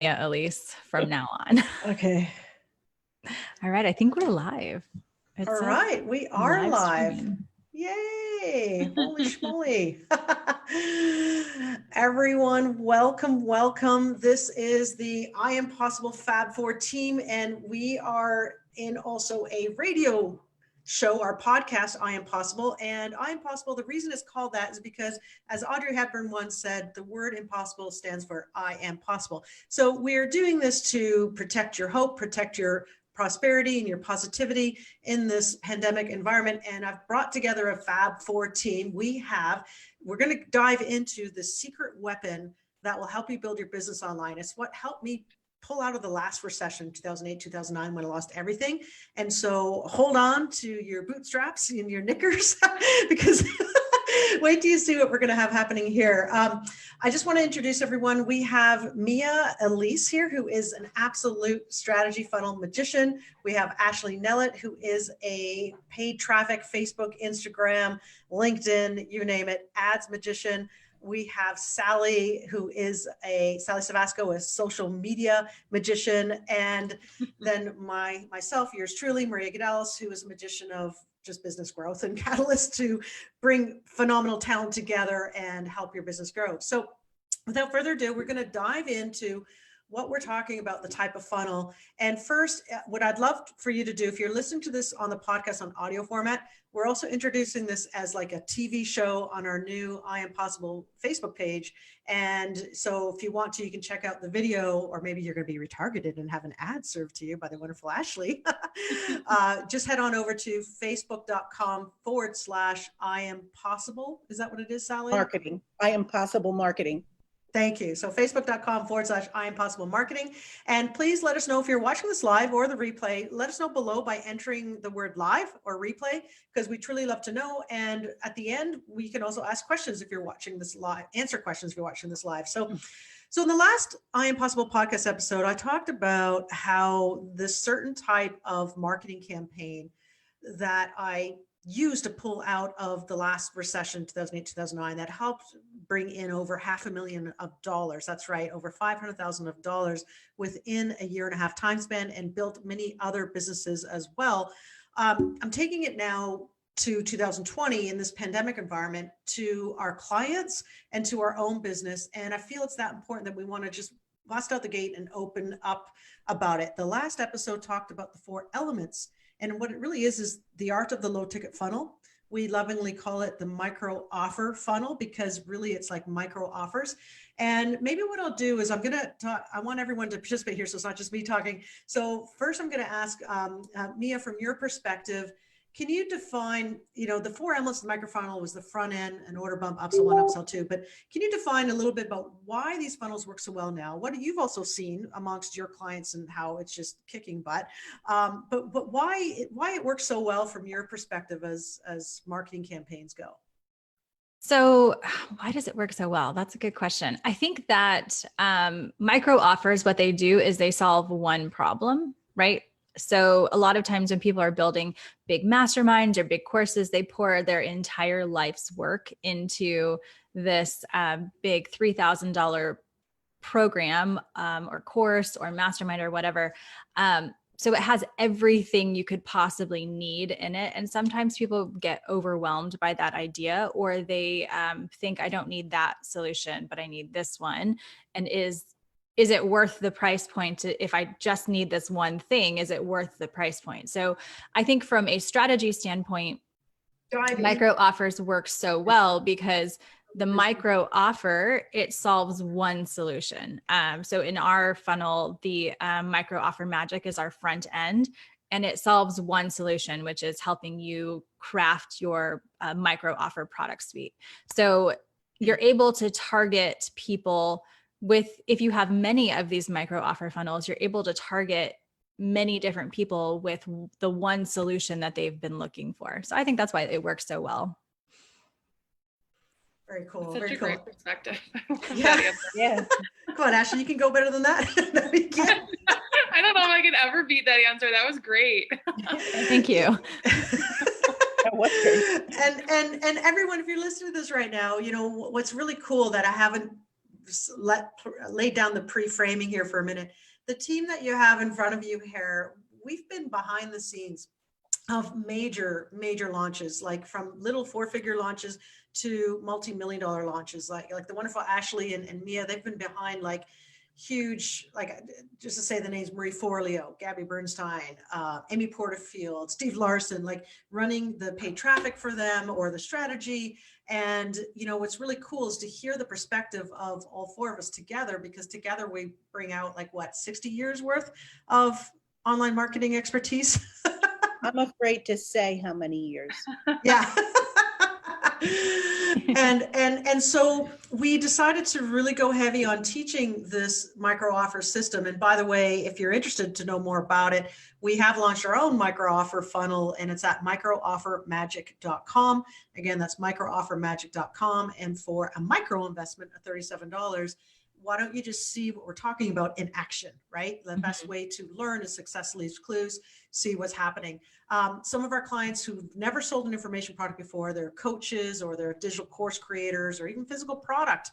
Yeah, Elise, from now on. Okay. All right. I think we're live. It All says right. We are live live. streaming. Yay. Holy schmoly. Everyone, welcome, welcome. This is the I Am Possible Fab Four team, and we are in also a radio show, our podcast, I Am Possible. And I Am Possible, the reason it's called that is because, as Audrey Hepburn once said, the word impossible stands for I am possible. So we're doing this to protect your hope, protect your prosperity and your positivity in this pandemic environment. And I've brought together a Fab Four team. We're going to dive into the secret weapon that will help you build your business online. It's what helped me pull out of the last recession, 2008, 2009, when I lost everything. And so hold on to your bootstraps and your knickers because wait till you see what we're going to have happening here. I just want to introduce everyone. We have Mia Elise here, who is an absolute strategy funnel magician. We have Ashley Nellett, who is a paid traffic, Facebook, Instagram, LinkedIn, you name it, ads magician. We have Sally, who is Sally Savasco, a social media magician. And then myself, yours truly, Maria Gadalis, who is a magician of just business growth and catalyst to bring phenomenal talent together and help your business grow. So without further ado, we're going to dive into what we're talking about, the type of funnel. And first, what I'd love for you to do, if you're listening to this on the podcast on audio format, we're also introducing this as like a TV show on our new I Am Possible Facebook page. And so if you want to, you can check out the video, or maybe you're going to be retargeted and have an ad served to you by the wonderful Ashley. Just head on over to facebook.com/I am possible. Is that what it is, Sally? Marketing. I Am Possible Marketing. Thank you. So facebook.com/I Am Possible Marketing. And please let us know if you're watching this live or the replay. Let us know below by entering the word live or replay, because we truly love to know. And at the end, we can also ask questions if you're watching this live, answer questions if you're watching this live. So in the last I Am Possible podcast episode, I talked about how this certain type of marketing campaign that I used to pull out of the last recession, 2008, 2009, that helped bring in over $500,000. That's right, over $500,000 within a year and a half time span, and built many other businesses as well. I'm taking it now to 2020 in this pandemic environment to our clients and to our own business. And I feel it's that important that we want to just bust out the gate and open up about it. The last episode talked about the 4 elements. And what it really is the art of the low ticket funnel. We lovingly call it the micro offer funnel, because really it's like micro offers. And maybe what I'll do is I'm going to talk, I want everyone to participate here, so it's not just me talking. So first I'm going to ask Mia, from your perspective, can you define, the 4 elements of the micro funnel was the front end, an order bump, upsell 1, upsell 2, but can you define a little bit about why these funnels work so well now? What you've also seen amongst your clients and how it's just kicking butt, but why it works so well from your perspective as marketing campaigns go? So why does it work so well? That's a good question. I think that micro offers, what they do is they solve one problem, right? So a lot of times when people are building big masterminds or big courses, they pour their entire life's work into this big $3,000 program or course or mastermind or whatever. So it has everything you could possibly need in it. And sometimes people get overwhelmed by that idea, or they think, I don't need that solution, but I need this one. And is it worth the price point if I just need this one thing? Is it worth the price point? So I think from a strategy standpoint, micro offers work so well because the micro offer, it solves one solution. So in our funnel, the micro offer magic is our front end, and it solves one solution, which is helping you craft your micro offer product suite. So you're able to target people if you have many of these micro offer funnels, you're able to target many different people with the one solution that they've been looking for. So I think that's why it works so well. Very cool. Such very a cool. Great perspective. Yeah. Come on, Ashley, you can go better than that. No, you can't. I don't know if I could ever beat that answer. That was great. Thank you. And everyone, if you're listening to this right now, what's really cool that I haven't lay down the pre-framing here for a minute. The team that you have in front of you here, we've been behind the scenes of major launches, like from little 4-figure launches to multi-million-dollar launches, like the wonderful Ashley and Mia. They've been behind like huge, like just to say the names: Marie Forleo, Gabby Bernstein, Amy Porterfield, Steve Larson, like running the paid traffic for them or the strategy. And what's really cool is to hear the perspective of all 4 of us together, because together we bring out like 60 years worth of online marketing expertise. I'm afraid to say how many years. Yeah. and so we decided to really go heavy on teaching this micro offer system. And by the way, if you're interested to know more about it, we have launched our own micro offer funnel, and it's at microoffermagic.com. Again, that's microoffermagic.com. And for a micro investment of $37, why don't you just see what we're talking about in action, right? The best way to learn is success leaves clues, see what's happening. Some of our clients who've never sold an information product before, they're coaches or they're digital course creators or even physical product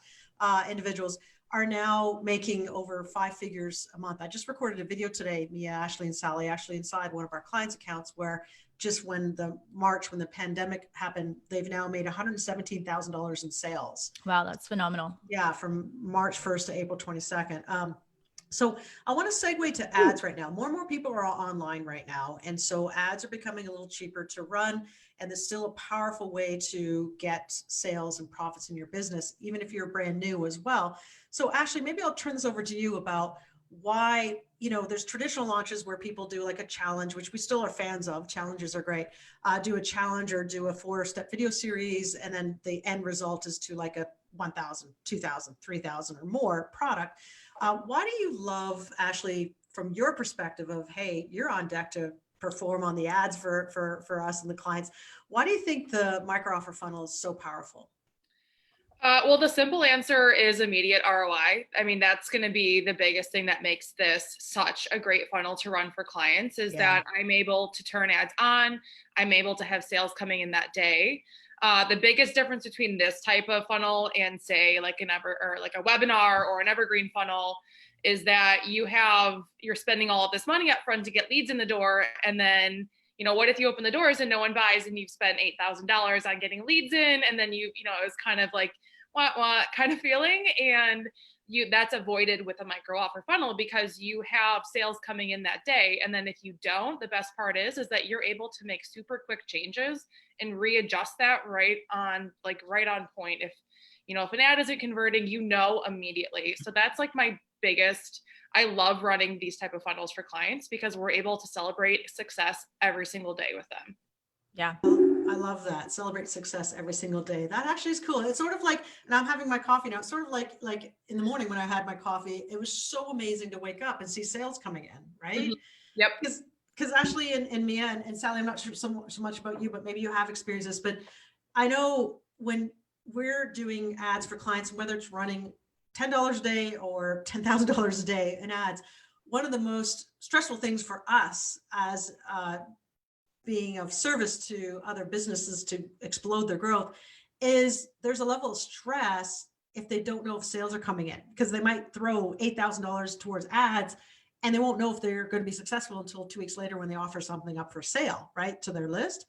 individuals, are now making over 5 figures a month. I just recorded a video today, Mia, Ashley, and Sally, actually inside one of our clients' accounts, where just when the pandemic happened, they've now made $117,000 in sales. Wow, that's phenomenal. Yeah, from March 1st to April 22nd. So I want to segue to ads right now. More and more people are online right now. And so ads are becoming a little cheaper to run. And there's still a powerful way to get sales and profits in your business, even if you're brand new as well. So Ashley, maybe I'll turn this over to you about why, there's traditional launches where people do like a challenge, which we still are fans of. Challenges are great. Do a challenge or do a 4-step video series. And then the end result is to like a 1,000, 2,000, 3,000 or more product. Why do you love, Ashley, from your perspective of, hey, you're on deck to perform on the ads for us and the clients. Why do you think the micro offer funnel is so powerful? Well, the simple answer is immediate ROI. I mean, that's going to be the biggest thing that makes this such a great funnel to run for clients, is that I'm able to turn ads on. I'm able to have sales coming in that day. The biggest difference between this type of funnel and say like a webinar or an evergreen funnel is that you're spending all of this money up front to get leads in the door. And then, what if you open the doors and no one buys and you've spent $8,000 on getting leads in? And then it was kind of like, what kind of feeling. And that's avoided with a micro offer funnel because you have sales coming in that day. And then if you don't, the best part is that you're able to make super quick changes and readjust that right on point. If an ad isn't converting, immediately. So that's like my biggest. I love running these type of funnels for clients because we're able to celebrate success every single day with them. Yeah. I love that. Celebrate success every single day. That actually is cool. It's sort of like, and I'm having my coffee now. It's sort of like in the morning when I had my coffee, it was so amazing to wake up and see sales coming in, right? Mm-hmm. Yep. Because Ashley and Mia and Sally, I'm not sure so much about you, but maybe you have experienced this, but I know when we're doing ads for clients, whether it's running $10 a day or $10,000 a day in ads, one of the most stressful things for us as being of service to other businesses to explode their growth is there's a level of stress if they don't know if sales are coming in, because they might throw $8,000 towards ads and they won't know if they're going to be successful until 2 weeks later when they offer something up for sale, right, to their list.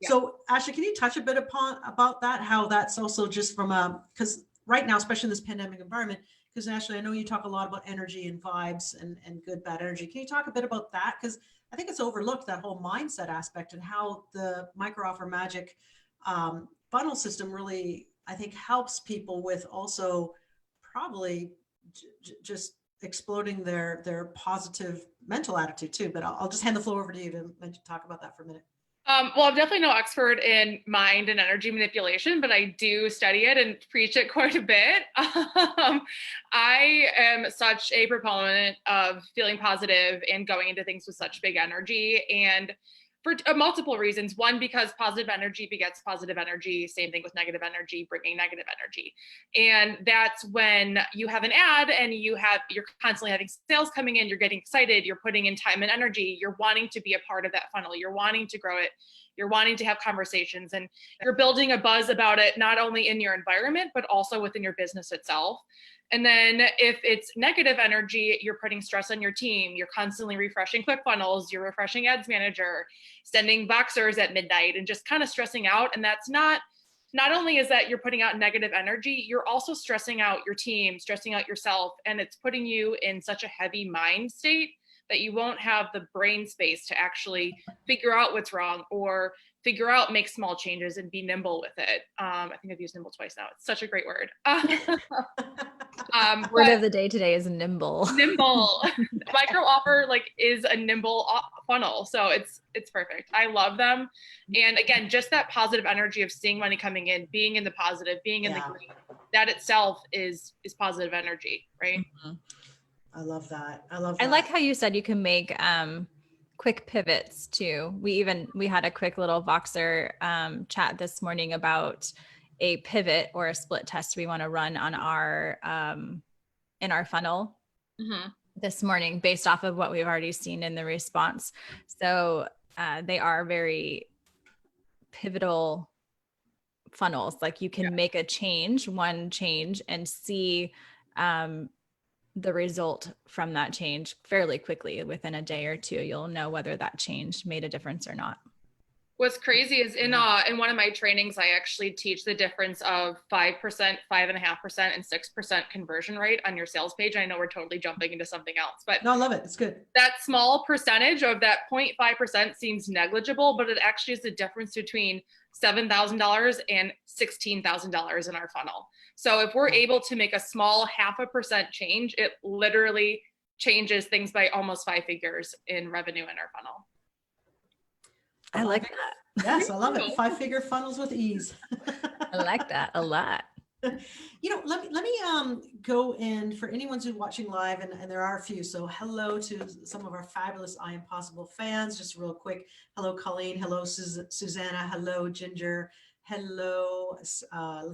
Yeah. So Ashley, can you touch a bit about that, how that's also just from because right now, especially in this pandemic environment, because Ashley, I know you talk a lot about energy and vibes and good, bad energy. Can you talk a bit about that? Because I think it's overlooked, that whole mindset aspect, and how the micro offer magic funnel system really, I think, helps people with also probably just exploding their positive mental attitude too. But I'll just hand the floor over to you to talk about that for a minute. Well, I'm definitely no expert in mind and energy manipulation, but I do study it and preach it quite a bit. I am such a proponent of feeling positive and going into things with such big energy, and for multiple reasons. One, because positive energy begets positive energy. Same thing with negative energy, bringing negative energy. And that's when you have an ad and you're constantly having sales coming in, you're getting excited, you're putting in time and energy, you're wanting to be a part of that funnel, you're wanting to grow it, you're wanting to have conversations, and you're building a buzz about it, not only in your environment, but also within your business itself. And then if it's negative energy, you're putting stress on your team. You're constantly refreshing ClickFunnels, you're refreshing Ads Manager, sending boxers at midnight and just kind of stressing out. And that's not only is that you're putting out negative energy, you're also stressing out your team, stressing out yourself. And it's putting you in such a heavy mind state that you won't have the brain space to actually figure out what's wrong or make small changes and be nimble with it. I think I've used nimble twice now. It's such a great word. Word of the day today is nimble. Nimble. Micro offer is a nimble funnel. So it's perfect. I love them. And again, just that positive energy of seeing money coming in, being in the positive, being in the green, that itself is positive energy, right? Mm-hmm. I love that. I like how you said you can make quick pivots too. We had a quick little Voxer chat this morning about a pivot or a split test we want to run on our in our funnel this morning based off of what we've already seen in the response. So they are very pivotal funnels. Like you can make one change and see the result from that change fairly quickly. Within a day or two, you'll know whether that change made a difference or not. What's crazy is in one of my trainings, I actually teach the difference of 5%, 5.5%, and 6% conversion rate on your sales page. I know we're totally jumping into something else, but no, I love it. It's good. That small percentage of that 0.5% seems negligible, but it actually is the difference between $7,000 and $16,000 in our funnel. So if we're able to make a small 0.5% change, it literally changes things by almost 5 figures in revenue in our funnel. I like that. Yes, I love it. 5-figure funnels with ease. I like that a lot. Let me go in for anyone who's watching live, and there are a few. So hello to some of our fabulous I Am Possible fans. Just real quick. Hello, Colleen. Hello, Susanna. Hello, Ginger. Hello. Let's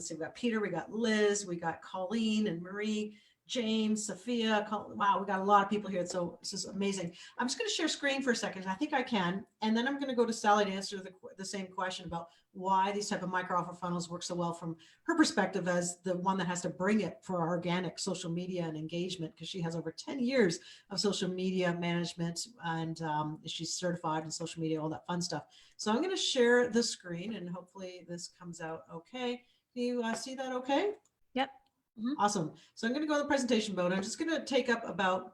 see. We got Peter. We got Liz. We got Colleen and Marie. James, Sophia. Wow, we got a lot of people here. So this is amazing. I'm just going to share screen for a second. I think I can. And then I'm going to go to Sally to answer the same question about why these type of micro offer funnels work so well from her perspective as the one that has to bring it for our organic social media and engagement, because she has over 10 years of social media management and she's certified in social media, all that fun stuff. So I'm going to share the screen and hopefully this comes out okay. Can you see that okay? Yep. Awesome. So I'm going to go to the presentation mode. I'm just going to take up about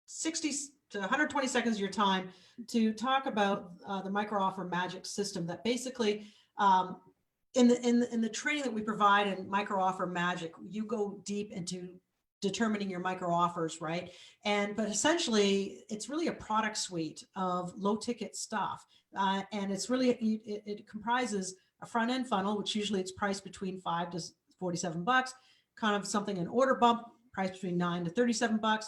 60 to 120 seconds of your time to talk about the micro offer magic system that basically in the training that we provide in micro offer magic, you go deep into determining your micro offers, right? But essentially it's really a product suite of low ticket stuff. And it's really, it comprises a front end funnel, which usually it's priced between $5 to $47, kind of something, an order bump priced between $9 to $37,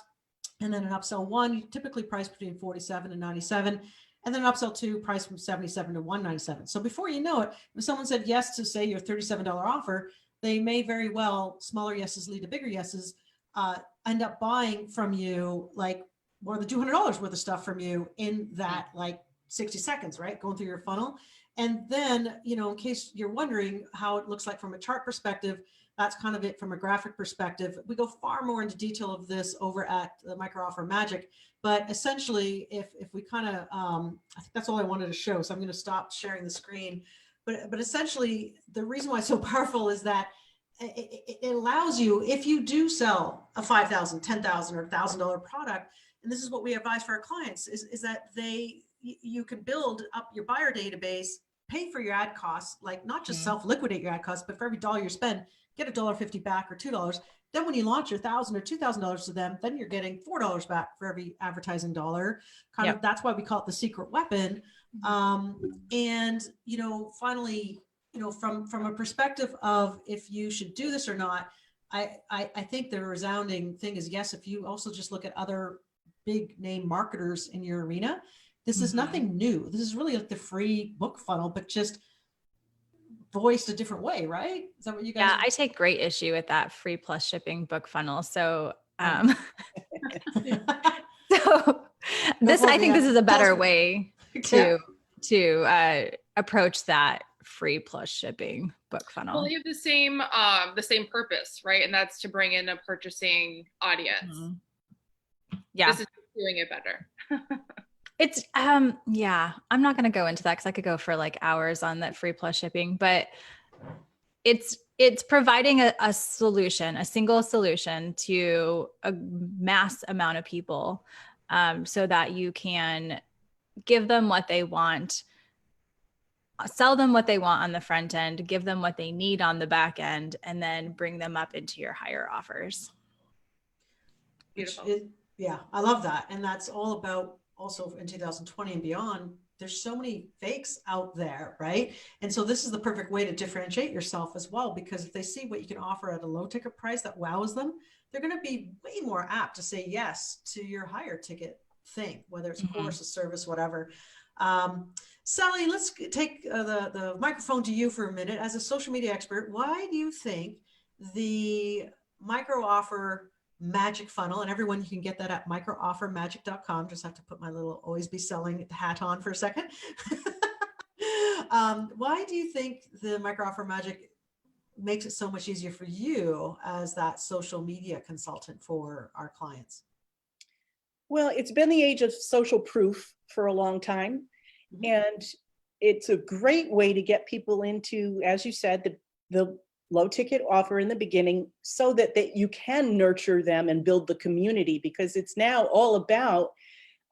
and then an upsell 1 typically priced between $47 and $97, and then an upsell 2 priced from $77 to $197. So before you know it, if someone said yes to say your $37 offer, they may very well, smaller yeses lead to bigger yeses, end up buying from you like more than $200 worth of stuff from you in that like 60 seconds, right? Going through your funnel. And then, in case you're wondering how it looks like from a chart perspective, that's kind of it from a graphic perspective. We go far more into detail of this over at the Micro Offer Magic, but essentially if we kind of, I think that's all I wanted to show. So I'm going to stop sharing the screen, but essentially the reason why it's so powerful is that it allows you, if you do sell a $5,000, $10,000 or $1,000 product, and this is what we advise for our clients, is that you can build up your buyer database, pay for your ad costs, like not just self-liquidate your ad costs, but for every dollar you spend, get $1.50 back or $2. Then when you launch your $1,000 or $2,000 to them, then you're getting $4 back for every advertising dollar. Kind of, that's why we call it the secret weapon. And, finally, from a perspective of if you should do this or not, I think the resounding thing is yes, if you also just look at other big name marketers in your arena, this is nothing new. This is really like the free book funnel, but just voiced a different way, right? Is that what you guys? Yeah, I take great issue with that free plus shipping book funnel. So, I think this is a better way to approach that free plus shipping book Well, funnel. they have the same purpose, right? And that's to bring in a purchasing audience. Mhm. Yeah. This is doing it better. It's yeah, I'm not going to go into that because I could go for like hours on that free plus shipping, but it's providing a solution, a single solution to a mass amount of people, so that you can give them what they want, sell them what they want on the front end, give them what they need on the back end, and then bring them up into your higher offers. Beautiful. Yeah, I love that. And that's all about also in 2020 and beyond. There's so many fakes out there, right? And so this is the perfect way to differentiate yourself as well, because if they see what you can offer at a low ticket price that wows them, they're going to be way more apt to say yes to your higher ticket thing, whether it's a course, a service, whatever. Sally, let's take the microphone to you for a minute. As a social media expert, why do you think the micro offer magic funnel, and everyone, you can get that at microoffermagic.com. Just have to put my little always be selling hat on for a second. Why do you think the micro offer magic makes it so much easier for you as that social media consultant for our clients? Well, it's been the age of social proof for a long time. Mhm. And it's a great way to get people into, as you said, the low ticket offer in the beginning, so that you can nurture them and build the community, because it's now all about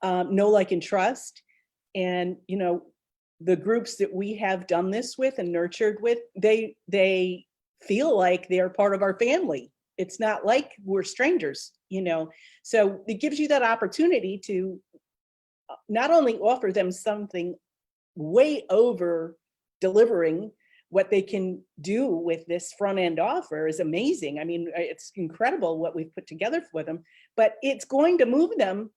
know, like, and trust. And, you know, the groups that we have done this with and nurtured with, they feel like they're part of our family. It's not like we're strangers, you know. So it gives you that opportunity to not only offer them something way over delivering what they can do with this front end offer is amazing. I mean, it's incredible what we've put together for them, but it's going to move them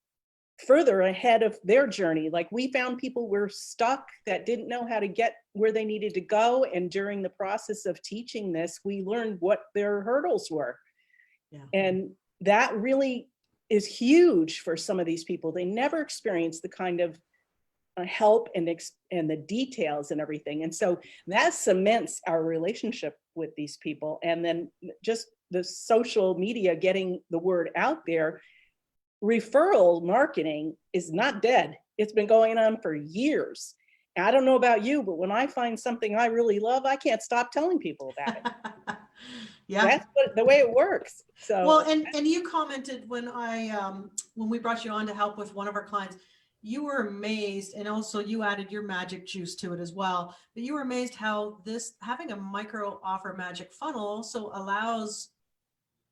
further ahead of their journey. Like, we found people were stuck that didn't know how to get where they needed to go. And during the process of teaching this, we learned what their hurdles were. Yeah. And that really is huge for some of these people. They never experienced the kind of help and the details and everything. And so that cements our relationship with these people. And then just the social media, getting the word out there, referral marketing is not dead. It's been going on for years. And I don't know about you, but when I find something I really love, I can't stop telling people about it. Yeah. That's the way it works. So well, and you commented when when we brought you on to help with one of our clients, you were amazed, and also you added your magic juice to it as well. But you were amazed how this having a micro offer magic funnel also allows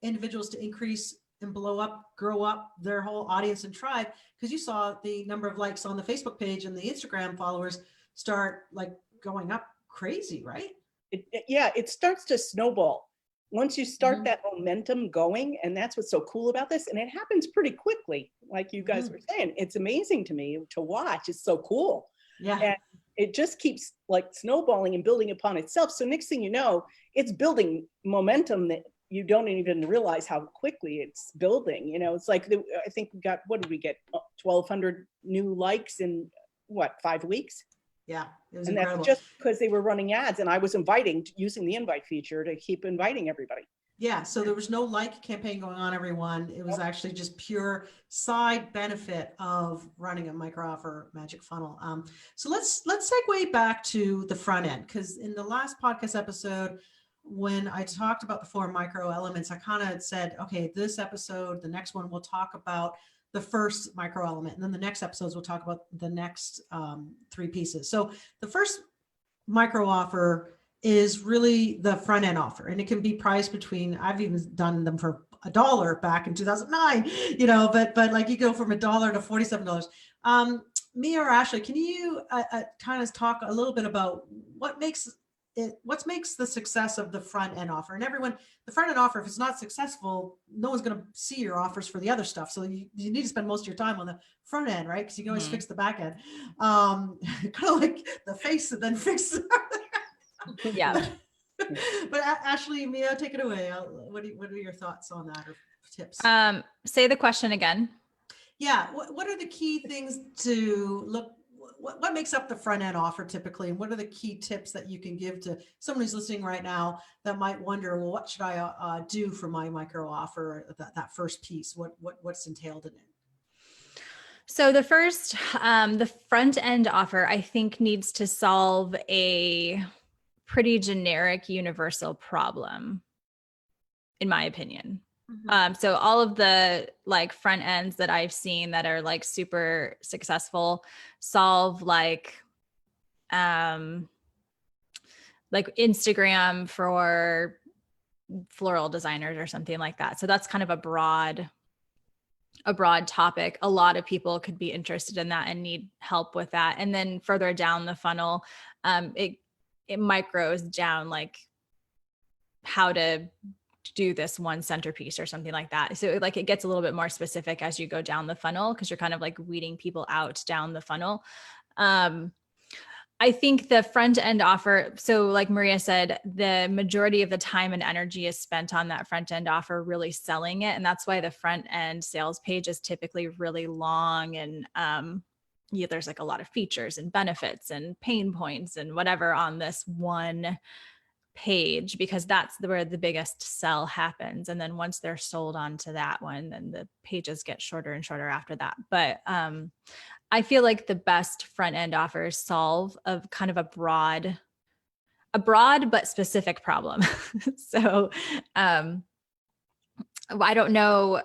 individuals to increase and blow up, grow up their whole audience and tribe, because you saw the number of likes on the Facebook page and the Instagram followers start like going up crazy, right? it starts to snowball once you start Mhm. that momentum going. And that's what's so cool about this. And it happens pretty quickly. Like you guys were saying, it's amazing to me to watch. It's so cool. Yeah. And it just keeps like snowballing and building upon itself. So next thing you know, it's building momentum that you don't even realize how quickly it's building. You know, it's like, I think we got, what did we get? 1,200 new likes in what, 5 weeks? Yeah, it was And incredible. that's just because they were running ads, and I was using the invite feature to keep inviting everybody. Yeah, so there was no like campaign going on, everyone. It was actually just pure side benefit of running a micro offer magic funnel. So let's segue back to the front end, because in the last podcast episode, when I talked about the 4 micro elements, I kind of said, okay, this episode, the next one, we'll talk about the first micro element, and then the next episodes we'll talk about the next 3 pieces. So the first micro offer is really the front end offer, and it can be priced between, I've even done them for $1 back in 2009, you know, but like you go from $1 to $47. Mia or Ashley, can you kind of talk a little bit about what makes the success of the front end offer? And everyone, the front end offer, if it's not successful, no one's going to see your offers for the other stuff. So you need to spend most of your time on the front end, right? Because you can always fix the back end. Kind of like the face and then fix Yeah. But Ashley, Mia, take it away. What are your thoughts on that, or tips? Say the question again. Yeah. What are the key things to look? what makes up the front end offer typically? And what are the key tips that you can give to someone who's listening right now that might wonder, well, what should I do for my micro offer, that first piece? What's entailed in it? So the first, the front end offer, I think needs to solve a pretty generic universal problem, in my opinion. So all of the like front ends that I've seen that are like super successful solve like Instagram for floral designers or something like that. So that's kind of a broad topic. A lot of people could be interested in that and need help with that. And then further down the funnel, it micros down like how to do this one centerpiece or something like that. So like it gets a little bit more specific as you go down the funnel because you're kind of like weeding people out down the funnel. I think the front end offer, so like Maria said, the majority of the time and energy is spent on that front end offer, really selling it. And that's why the front end sales page is typically really long. And there's like a lot of features and benefits and pain points and whatever on this one page, because that's where the biggest sell happens. And then once they're sold onto that one, then the pages get shorter and shorter after that. But I feel like the best front end offers solve a kind of a broad but specific problem. So I don't know.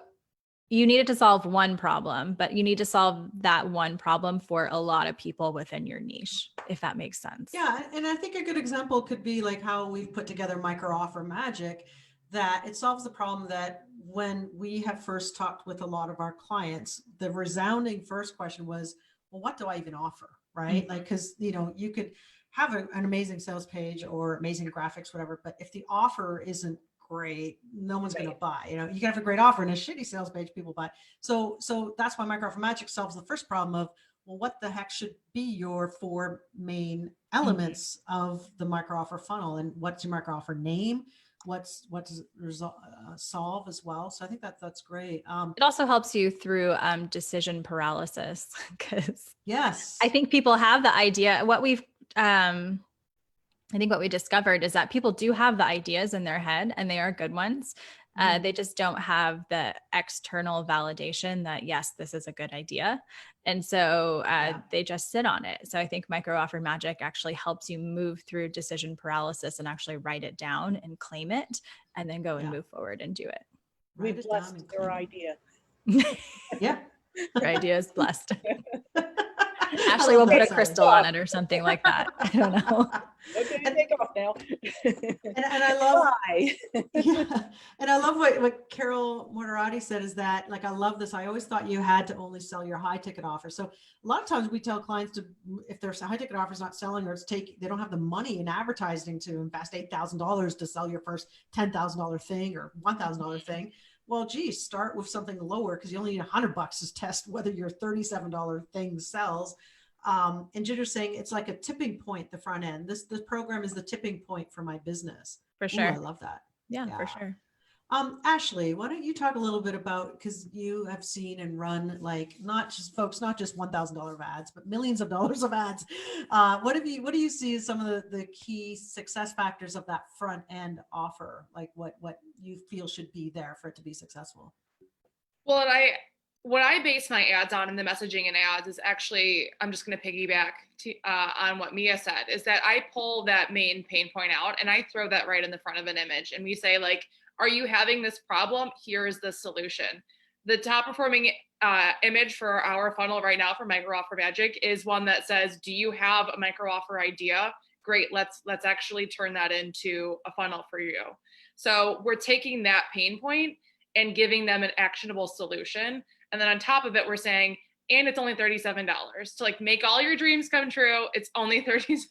You needed to solve one problem, but you need to solve that one problem for a lot of people within your niche, if that makes sense. Yeah. And I think a good example could be like how we've put together micro offer magic, that it solves the problem that when we have first talked with a lot of our clients, the resounding first question was, well, what do I even offer? Right? Like, cause you could have an amazing sales page or amazing graphics, whatever, but if the offer isn't great, no one's going to buy. You can have a great offer and a shitty sales page, people buy. So that's why micro offer magic solves the first problem of, well, what the heck should be your 4 main elements of the micro offer funnel, and what's your micro offer name? What does it solve as well? So I think that's great. It also helps you through decision paralysis, because yes, I think people have the idea. I think what we discovered is that people do have the ideas in their head and they are good ones. They just don't have the external validation that, yes, this is a good idea. And so they just sit on it. So I think micro offer magic actually helps you move through decision paralysis and actually write it down and claim it, and then go and move forward and do it. We blessed your idea. Yeah. Your idea is blessed. Ashley will put a crystal on it or something like that. I don't know. Okay, take off now. And I love, yeah, and I love what Carol Mortarati said, is that, like, I love this. I always thought you had to only sell your high ticket offer. So a lot of times we tell clients to, if their high ticket offer is not selling, or they don't have the money in advertising to invest $8,000 to sell your first $10,000 thing or $1,000 thing. Well, geez, start with something lower, because you only need $100 to test whether your $37 thing sells. And Ginger's saying it's like a tipping point, the front end. This program is the tipping point for my business. For sure. Ooh, I love that. Yeah, for sure. Ashley, why don't you talk a little bit about, because you have seen and run, like, not just $1,000 of ads, but millions of dollars of ads. What do you see as some of the key success factors of that front end offer? Like what you feel should be there for it to be successful? Well, what I base my ads on, and the messaging in ads, is actually, I'm just going to piggyback on what Mia said, is that I pull that main pain point out and I throw that right in the front of an image. And we say, like, are you having this problem? Here's the solution. The top performing image for our funnel right now for micro offer magic is one that says, do you have a micro offer idea? Great. Let's actually turn that into a funnel for you. So we're taking that pain point and giving them an actionable solution. And then on top of it, we're saying, and it's only $37 to, like, make all your dreams come true. It's only $37.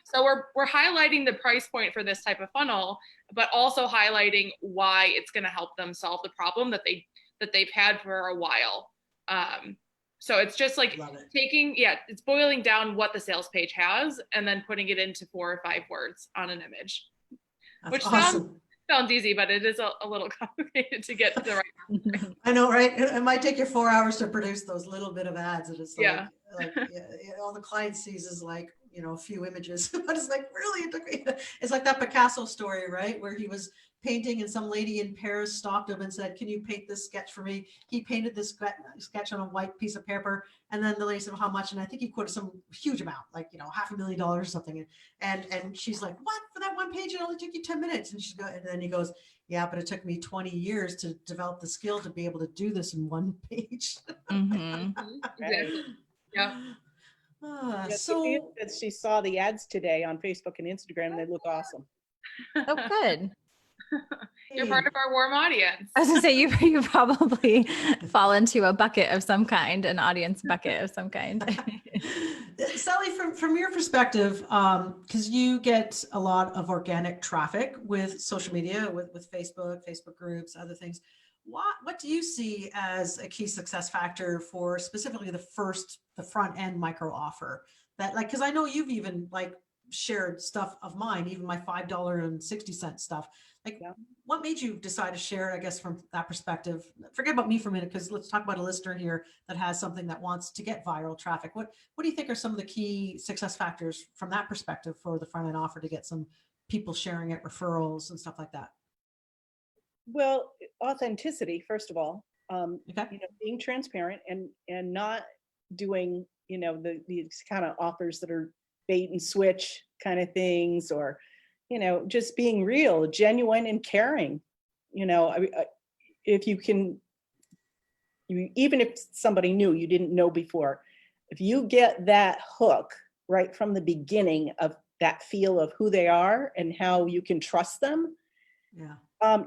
So we're highlighting the price point for this type of funnel, but also highlighting why it's going to help them solve the problem that they've had for a while. So it's just like it's boiling down what the sales page has and then putting it into 4 or 5 words on an image. That's Which awesome. Sounds easy, but it is a little complicated to get to the right. I know, right? It might take you 4 hours to produce those little bit of ads, and it's Yeah. like all the client sees is like, a few images, but it's like, really, it took me. It's like that Picasso story, right? Where he was painting and some lady in Paris stopped him and said, "Can you paint this sketch for me?" He painted this sketch on a white piece of paper, and then the lady said, "How much?" And I think he quoted some huge amount, like $500,000 or something. And she's like, "What, for that one page? It only took you 10 minutes." And then he goes, "Yeah, but it took me 20 years to develop the skill to be able to do this in one page." Exactly. Yeah. So She saw the ads today on Facebook and Instagram, and they look awesome. Oh, good. You're part of our warm audience. I was gonna say you probably fall into a bucket of some kind, an audience bucket of some kind. Sally, from your perspective, because you get a lot of organic traffic with social media, with Facebook groups, other things. What do you see as a key success factor for specifically the front end micro offer? That, like, because I know you've even like shared stuff of mine, even my $5.60 stuff. Like, Yeah. what made you decide to share it, I guess, from that perspective? Forget about me for a minute, because let's talk about a listener here that has something that wants to get viral traffic. What do you think are some of the key success factors from that perspective for the front end offer to get some people sharing it, referrals and stuff like that? Well, authenticity, first of all, Okay. being transparent and not doing, these kind of offers that are bait and switch kind of things, or, just being real, genuine and caring. If you can, even if somebody new you didn't know before, if you get that hook right from the beginning of that feel of who they are and how you can trust them, Yeah.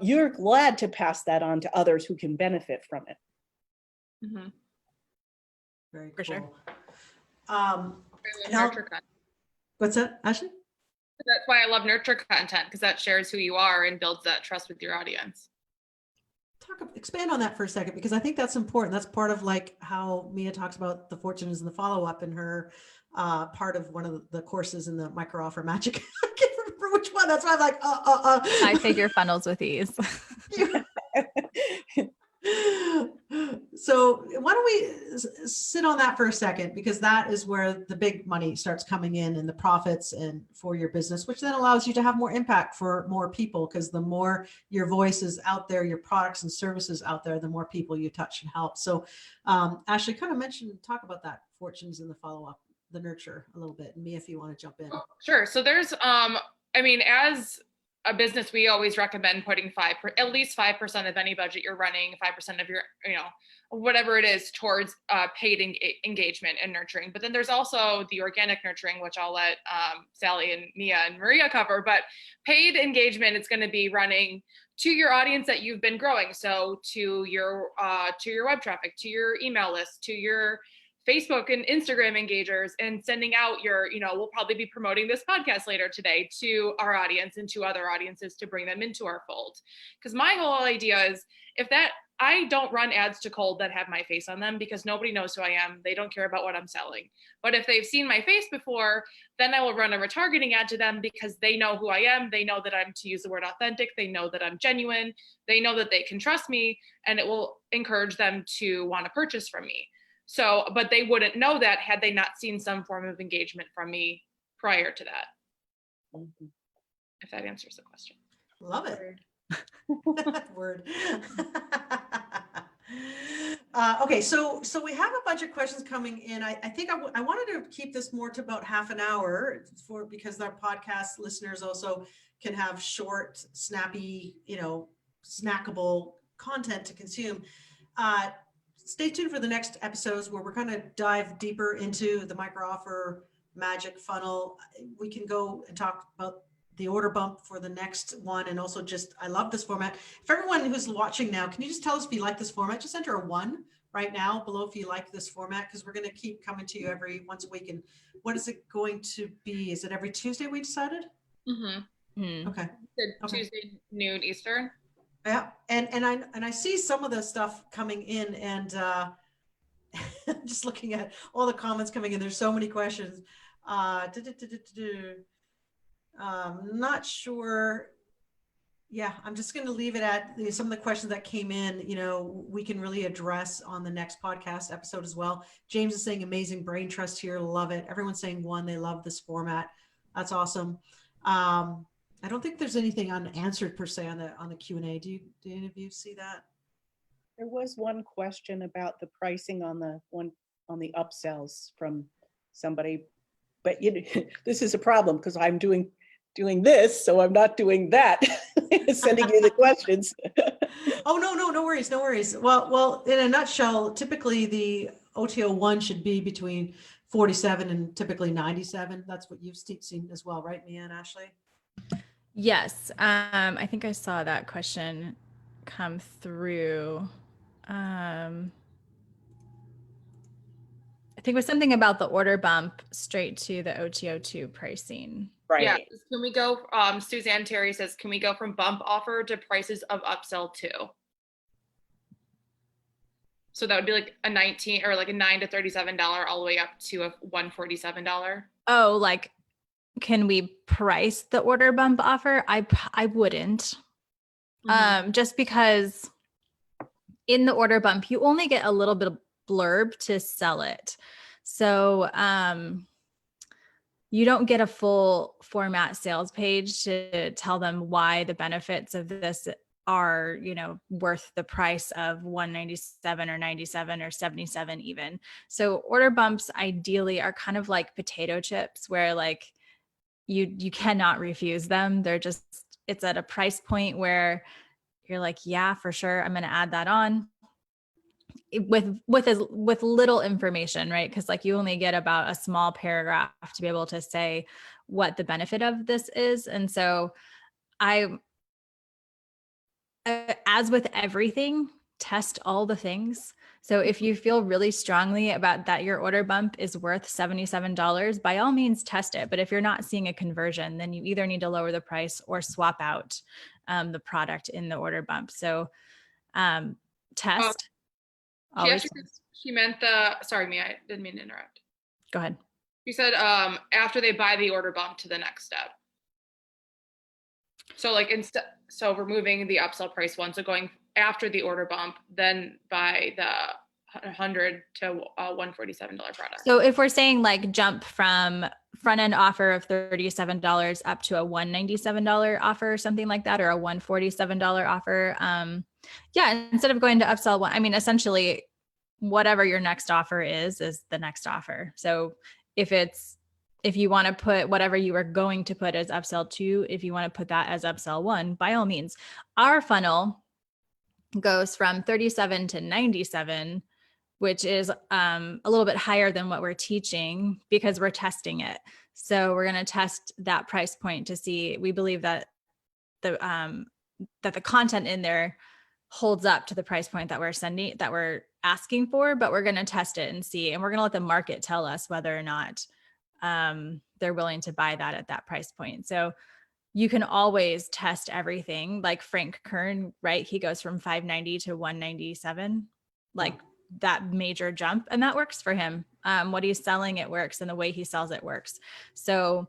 you're glad to pass that on to others who can benefit from it. Mm-hmm. Very For cool. sure. Now, Nurture content. what's that, Ashley? That's why I love nurture content, because that shares who you are and builds that trust with your audience. Expand on that for a second, because I think that's important. That's part of like how Mia talks about the fortunes and the follow-up in her part of one of the courses in the micro offer magic. I can't remember which one. That's why I'm like, 5-figure funnels with ease. So why don't we sit on that for a second, because that is where the big money starts coming in and the profits and for your business, which then allows you to have more impact for more people, because the more your voice is out there, your products and services out there, the more people you touch and help. So Ashley kind of talk about that, fortunes and the follow-up, the nurture a little bit. And Mia, if you want to jump in. Sure. So there's, as a business, we always recommend putting at least 5% of any budget you're running, 5% of your, whatever it is, towards paid engagement and nurturing. But then there's also the organic nurturing, which I'll let Sally and Mia and Maria cover. But paid engagement, it's going to be running to your audience that you've been growing. So to your web traffic, to your email list, to your Facebook and Instagram engagers, and sending out we'll probably be promoting this podcast later today to our audience and to other audiences to bring them into our fold. Because my whole idea is, I don't run ads to cold that have my face on them, because nobody knows who I am. They don't care about what I'm selling. But if they've seen my face before, then I will run a retargeting ad to them, because they know who I am. They know that I'm, to use the word authentic. They know that I'm genuine. They know that they can trust me, and it will encourage them to want to purchase from me. So, but they wouldn't know that had they not seen some form of engagement from me prior to that. Mm-hmm. If that answers the question. Love it. Word. Okay, so we have a bunch of questions coming in. I think I wanted to keep this more to about half an hour because our podcast listeners also can have short, snappy, snackable content to consume. Stay tuned for the next episodes where we're going to dive deeper into the micro offer magic funnel. We can go and talk about the order bump for the next one. And also I love this format. For everyone who's watching now, can you just tell us if you like this format? Just enter a 1 right now below if you like this format, because we're going to keep coming to you once a week. And what is it going to be? Is it every Tuesday we decided? Mm-hmm. Okay. Tuesday noon Eastern. Yeah, and I see some of the stuff coming in, and just looking at all the comments coming in. There's so many questions. Not sure Yeah, I'm just going to leave it at some of the questions that came in, we can really address on the next podcast episode as well. James is saying amazing brain trust here. Love it. Everyone's saying one, they love this format. That's awesome. I don't think there's anything unanswered per se on the Q&A. Do any of you see that? There was one question about the pricing on the upsells from somebody, but this is a problem because I'm doing this, so I'm not doing that. Sending you the questions. Oh, no worries, no worries. Well, in a nutshell, typically the OTO one should be between 47 and typically 97. That's what you've seen as well, right, Mia and Ashley? Yes. I think I saw that question come through. I think it was something about the order bump straight to the OTO2 pricing. Right. Yeah. Can we go, Suzanne Terry says, can we go from bump offer to prices of upsell too? So that would be like a 19 or like a $9 to $37 all the way up to a $147. Oh, like, can we price the order bump offer? I wouldn't. Just because in the order bump, you only get a little bit of blurb to sell it. So you don't get a full format sales page to tell them why the benefits of this are, worth the price of 197 or 97 or 77 even. So order bumps ideally are kind of like potato chips where like you cannot refuse them. It's at a price point where you're like, yeah, for sure, I'm going to add that on with little information, right? Because like you only get about a small paragraph to be able to say what the benefit of this is. And so as with everything, test all the things. So if you feel really strongly about that your order bump is worth $77, by all means test it. But if you're not seeing a conversion, then you either need to lower the price or swap out the product in the order bump. So test. She actually said she meant sorry, Mia, I didn't mean to interrupt. Go ahead. She said after they buy the order bump to the next step. So like so removing the upsell price one, so going after the order bump, then buy the $100 to $147 product. So if we're saying like jump from front end offer of $37 up to a $197 offer or something like that, or a $147 offer, yeah, instead of going to upsell one, I mean, essentially whatever your next offer is the next offer. So if you want to put whatever you are going to put as upsell 2, if you want to put that as upsell 1, by all means. Our funnel goes from 37 to 97, which is a little bit higher than what we're teaching because we're testing it. So we're going to test that price point to see, we believe that the content in there holds up to the price point that we're asking for, but we're going to test it and see, and we're going to let the market tell us whether or not they're willing to buy that at that price point. So you can always test everything. Like Frank Kern, right? He goes from 590 to 197, like that major jump, and that works for him. What he's selling, it works, and the way he sells it works. So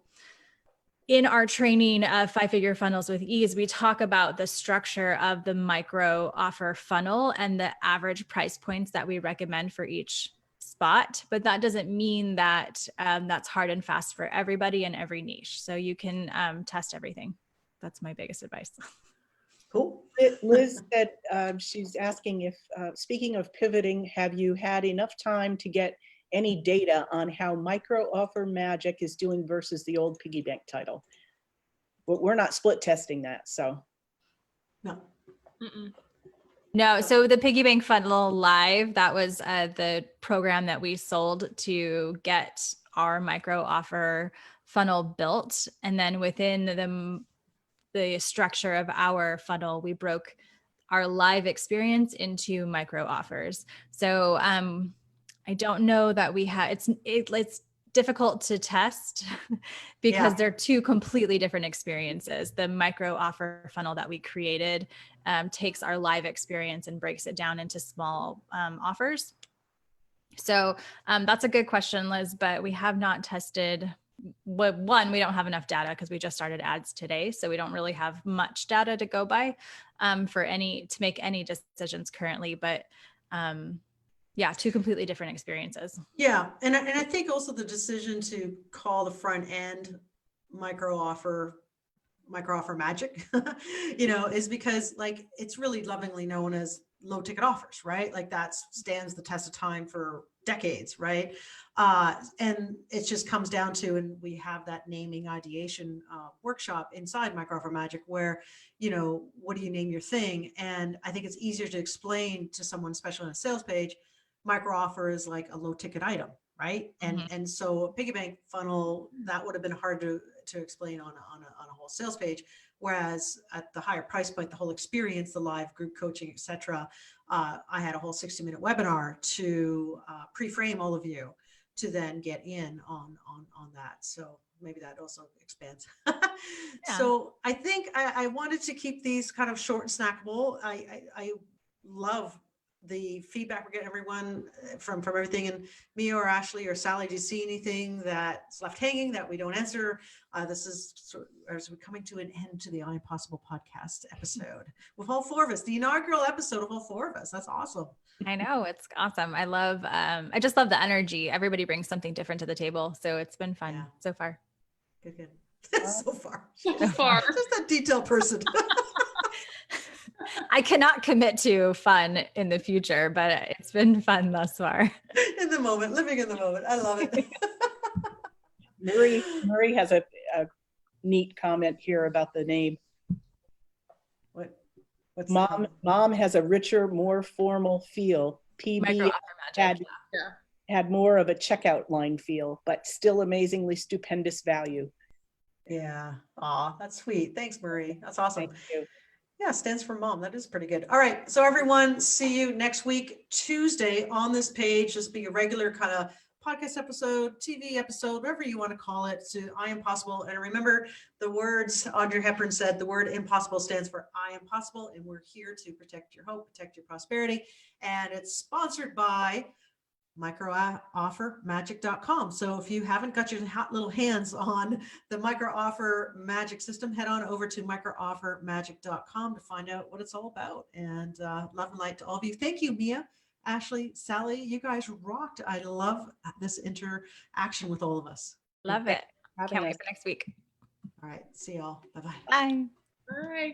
in our training of 5-figure funnels with ease, we talk about the structure of the micro offer funnel and the average price points that we recommend for each spot, but that doesn't mean that that's hard and fast for everybody in every niche. So you can test everything. That's my biggest advice. Cool. Liz said she's asking if, speaking of pivoting, have you had enough time to get any data on how micro offer magic is doing versus the old piggy bank title? But we're not split testing that, so. No. No, so the piggy bank funnel live, that was the program that we sold to get our micro offer funnel built. And then within the structure of our funnel, we broke our live experience into micro offers. So I don't know that we had, it's difficult to test because they're two completely different experiences. The micro offer funnel that we created takes our live experience and breaks it down into small offers. So that's a good question, Liz, but we have not tested one, we don't have enough data because we just started ads today. So we don't really have much data to go by to make any decisions currently. But yeah, two completely different experiences. Yeah. And I think also the decision to call the front end micro offer magic, is because like it's really lovingly known as low ticket offers, right? Like that stands the test of time for decades, right? And it just comes down to, and we have that naming ideation workshop inside Micro Offer Magic where, what do you name your thing? And I think it's easier to explain to someone, especially on a sales page, micro offer is like a low ticket item, right? And so a piggy bank funnel, that would have been hard to explain on a whole sales page. Whereas at the higher price point, the whole experience, the live group coaching, etc., I had a whole 60-minute webinar to pre-frame all of you to then get in on that. So maybe that also expands. So I think I wanted to keep these kind of short and snackable. I love the feedback we're getting, everyone, from everything. And Mia or Ashley or Sally, do you see anything that's left hanging that we don't answer? This is as we're coming to an end to the I Am Possible podcast episode with all four of us, the inaugural episode of all four of us. That's awesome. I know, it's awesome. I just love the energy. Everybody brings something different to the table. So it's been fun so far. Good. So far. So far. Just a detailed person. I cannot commit to fun in the future, but it's been fun thus far. In the moment, living in the moment. I love it. Murray has a neat comment here about the name. What's Mom has a richer, more formal feel. PB had more of a checkout line feel, but still amazingly stupendous value. Yeah. Aw, that's sweet. Thanks, Murray. That's awesome. Thank you. Yeah, stands for mom. That is pretty good. All right. So everyone, see you next week, Tuesday on this page. Just be a regular kind of podcast episode, TV episode, whatever you want to call it, to I Am Possible. And remember the words Audrey Hepburn said, the word impossible stands for I Am Possible. And we're here to protect your hope, protect your prosperity. And it's sponsored by microoffermagic.com. So if you haven't got your hot little hands on the Micro Offer Magic system, head on over to microoffermagic.com to find out what it's all about. And love and light to all of you. Thank you, Mia, Ashley, Sally. You guys rocked. I love this interaction with all of us. Love it. Can't wait for next week. All right. See y'all. Bye-bye. Bye. All right.